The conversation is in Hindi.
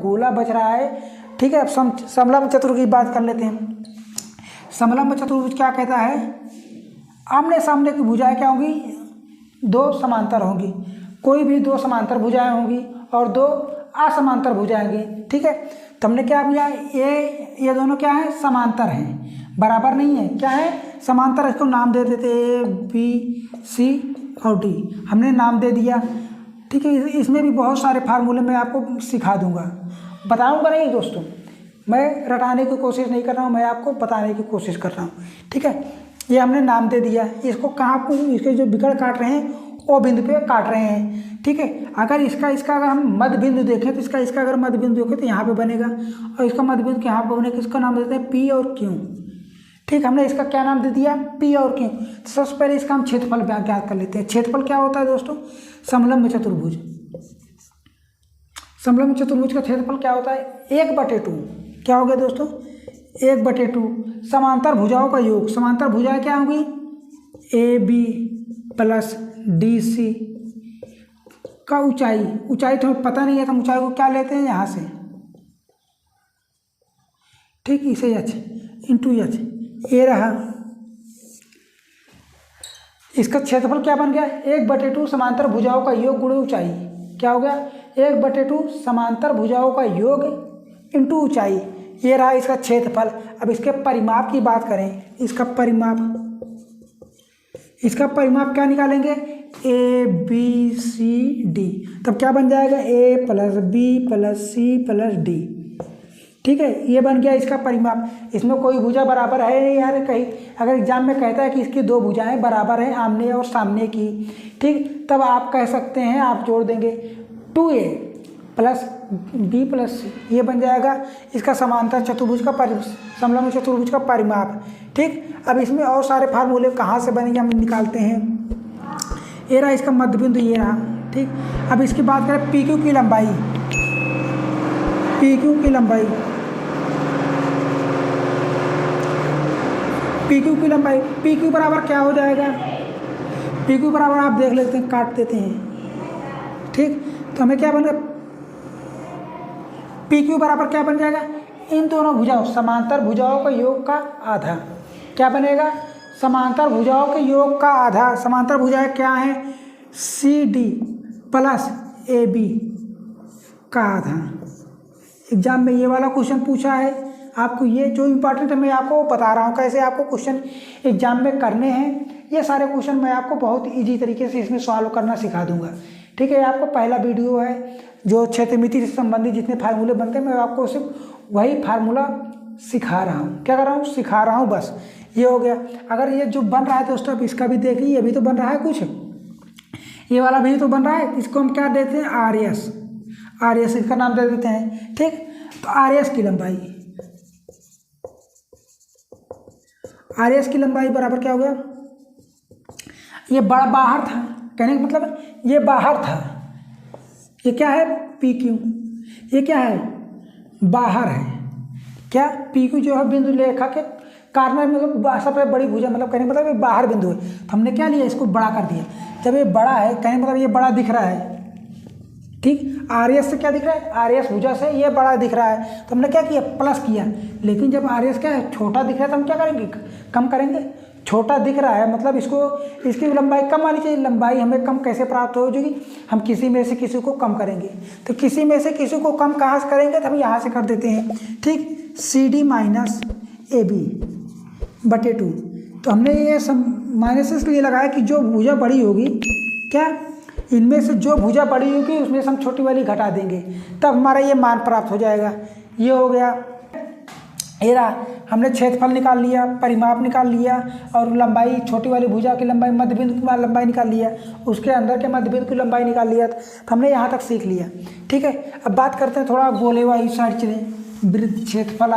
गोला बच रहा है। ठीक है, अब समलंब चतुर्भुज की बात कर लेते हैं। समलंब चतुर्भुज क्या कहता है? आमने सामने की भुजाएं क्या होंगी? दो समांतर होंगी। कोई भी दो समांतर भुजाएं होंगी और दो असमांतर भुजाएं होंगी। ठीक है, तो हमने क्या किया, ये दोनों क्या है? समांतर हैं, बराबर नहीं है। क्या है? समांतर। इसको नाम दे देते ए बी सी और डी, हमने नाम दे दिया। ठीक है, इसमें भी बहुत सारे फार्मूले मैं आपको सिखा दूंगा, बताऊंगा नहीं दोस्तों, मैं रटाने की कोशिश नहीं कर रहा हूँ, मैं आपको बताने की कोशिश कर रहा हूँ। ठीक है, ये हमने नाम दे दिया। इसको कहाँ पर, इसके जो विकर्ण काट रहे हैं ओ बिंदु पे काट रहे हैं। ठीक है, अगर इसका अगर हम मध्य बिंदु देखें तो इसका अगर मध्य बिंदु देखें तो यहाँ पे बनेगा, और इसका मध्य बिंदु यहाँ पे बनेगा। इसका नाम देते हैं पी और क्यू। ठीक, हमने इसका क्या नाम दे दिया? पी और क्यू। तो सबसे पहले इसका हम क्षेत्रफल ज्ञात कर लेते हैं। क्षेत्रफल क्या होता है दोस्तों? समलंब चतुर्भुज, समलंब चतुर्भुज का क्षेत्रफल क्या होता है? 1/2। क्या हो गया दोस्तों? 1/2। समांतर भुजाओं का योग, समांतर भुजाएं क्या होंगी? A B plus D C का ऊंचाई तो पता नहीं है, तो हम ऊंचाई को क्या लेते हैं? यहाँ से। ठीक, इसे एच इंटू एच, ये रहा। इसका क्षेत्रफल क्या बन गया? 1/2 समांतर भुजाओं का योग गुणे ऊंचाई। क्या हो गया? 1/2 समांतर भुजाओं का योग इंटू ऊंचाई, ये रहा इसका क्षेत्रफल। अब इसके परिमाप की बात करें, इसका परिमाप क्या निकालेंगे? ए बी सी डी, तब क्या बन जाएगा? A plus B plus C plus D. ठीक है, ये बन गया इसका परिमाप। इसमें कोई भुजा बराबर है नहीं यार, कहीं अगर एग्जाम में कहता है कि इसकी दो भुजाएं बराबर हैं आमने और सामने की, ठीक, तब आप कह सकते हैं, आप जोड़ देंगे 2a प्लस बी प्लस सी, ये बन जाएगा इसका समांतर चतुर्भुज का समलंब चतुर्भुज का परिमाप। ठीक, अब इसमें और सारे फार्मूले कहाँ से बनेंगे हम निकालते हैं। ये रहा इसका मध्य बिंदु, ये रहा। ठीक, अब इसकी बात करें पी क्यू की लंबाई, पी क्यू की लंबाई, पी क्यू की लंबाई, पी क्यू बराबर क्या हो जाएगा? पी क्यू बराबर आप देख लेते हैं, काट देते हैं। ठीक, तो हमें क्या बनेगा? पी क्यू बराबर क्या बन जाएगा? इन दोनों भुजाओं, समांतर भुजाओं का योग का आधा। क्या बनेगा? समांतर भुजाओं के योग का आधा। समांतर भुजाएं क्या हैं? C D plus A B का आधा। एग्जाम में ये वाला क्वेश्चन पूछा है आपको, ये जो इम्पोर्टेंट है मैं आपको बता रहा हूँ कैसे आपको क्वेश्चन एग्जाम में करने हैं। ये सारे क्वेश्चन मैं आपको बहुत इजी तरीके से इसमें सॉल्व करना सिखा दूंगा। ठीक है, आपको पहला वीडियो है जो क्षेत्रमिति से संबंधित जितने फार्मूले बनते हैं, मैं आपको सिर्फ वही फार्मूला सिखा रहा हूँ। क्या कर रहा हूँ? सिखा रहा हूँ, बस ये हो गया। अगर ये जो बन रहा है दोस्तों, इसका भी देखिए, ये भी तो बन रहा है कुछ, ये वाला भी तो बन रहा है। इसको हम क्या देते हैं? आर एस इसका नाम दे देते हैं। ठीक, तो आर एस की लंबाई बराबर क्या हो गया? ये बड़ा बाहर था, कहने का मतलब ये बाहर था। ये क्या है? P Q. ये क्या है? बाहर है। क्या? पी क्यू जो है बिंदु रेखा के कार्नर में, मतलब सबसे बड़ी भुजा, मतलब कहने का मतलब ये बाहर बिंदु है। तो हमने क्या लिया? इसको बड़ा कर दिया। जब ये बड़ा है, कहने का मतलब ये बड़ा दिख रहा है। ठीक, आर एस से क्या दिख रहा है? आर एस भुजा से ये बड़ा दिख रहा है, तो हमने क्या किया? प्लस किया। लेकिन जब आर एस क्या है? छोटा दिख रहा है, तो हम क्या करेंगे? कम करेंगे। छोटा दिख रहा है मतलब इसकी लंबाई कम आनी चाहिए। लंबाई हमें कम कैसे प्राप्त हो जाएगी? हम किसी में से किसी को कम करेंगे। तो किसी में से किसी को कम कहाँ से करेंगे? तो हम यहाँ से कर देते हैं। ठीक, C D minus A B बटे 2। तो हमने ये माइनस इसलिए लगाया कि जो भुजा बड़ी होगी, क्या इनमें से जो भुजा बड़ी होगी उसमें से हम छोटी वाली घटा देंगे, तब हमारा ये मान प्राप्त हो जाएगा। ये हो गया। ये रहा, हमने क्षेत्रफल निकाल लिया, परिमाप निकाल लिया, और लंबाई, छोटी वाली भुजा की लंबाई, मध्य बिंदु की लंबाई निकाल लिया, उसके अंदर के मध्य बिंदु की लंबाई निकाल लिया। तो हमने यहाँ तक सीख लिया। ठीक है, अब बात करते हैं थोड़ा गोले वाली साइड चले, वृत्त क्षेत्रफल